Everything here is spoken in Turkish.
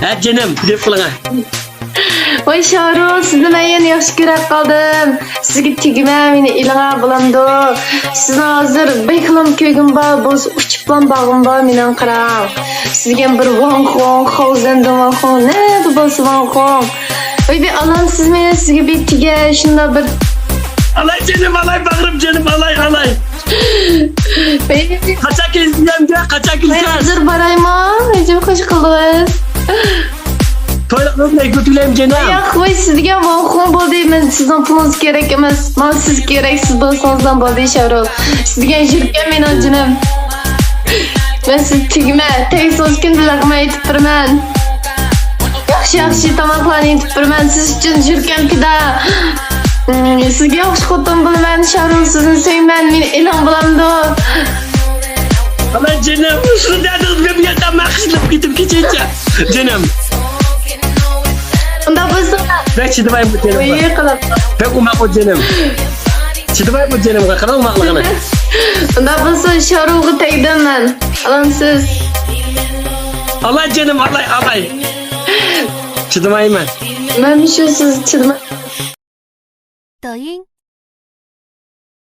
Canım, deb qilinglar. Voy Shahrul, sizni men yana yaxshi ko'ra qoldim. Sizga tegma, meni ilinga bo'lamdi. Sizni hozir beklim ko'gim bor, bo'lsa uchib bag'im bor, mening qarang. Sizga bir Wang Hong, Hozenda Wang Hong, ne bo'lsa Wang Hong. Voy be Allah'ım siz meni sizga betiga shunda bir Alay canım, alay bag'rim canım, alay. Qachon kelsanga, qachon men kelsan? hozir borayman. Hech qo'sh qildingiz. To'ylarni ko'tilayim canım. Yo'q, voy sizga Wang Hong bo'ldi, men sizning pulingiz kerak emas. Men siz kerak, siz bo'lsangizdan bo'ldi Shahrul. Sizga yurgan mening jinim. Men siz tegma, tegsiz kunlar qilmay aytib turaman. Yaxshi tomoqlarni aytib turaman. Siz uchun yurgan pida. Sizga yaxshi xotin bo'laman, Shahrul, sizni sevman, men e'lon bo'lamdi. Alay canım, shunday deb bu yerdan maqishilib ketib ketaycha. Canım. Unda bo'lsa, Ben chidamayman canım. voy qilib. Ben umaqo canım. Chidamayman canım, qara umaqligini. Unda bo'lsa Shahrulga tegdim men. Alamsiz. Alay canım, alay. Chidamayman. Men shu siz chidma. 抖音。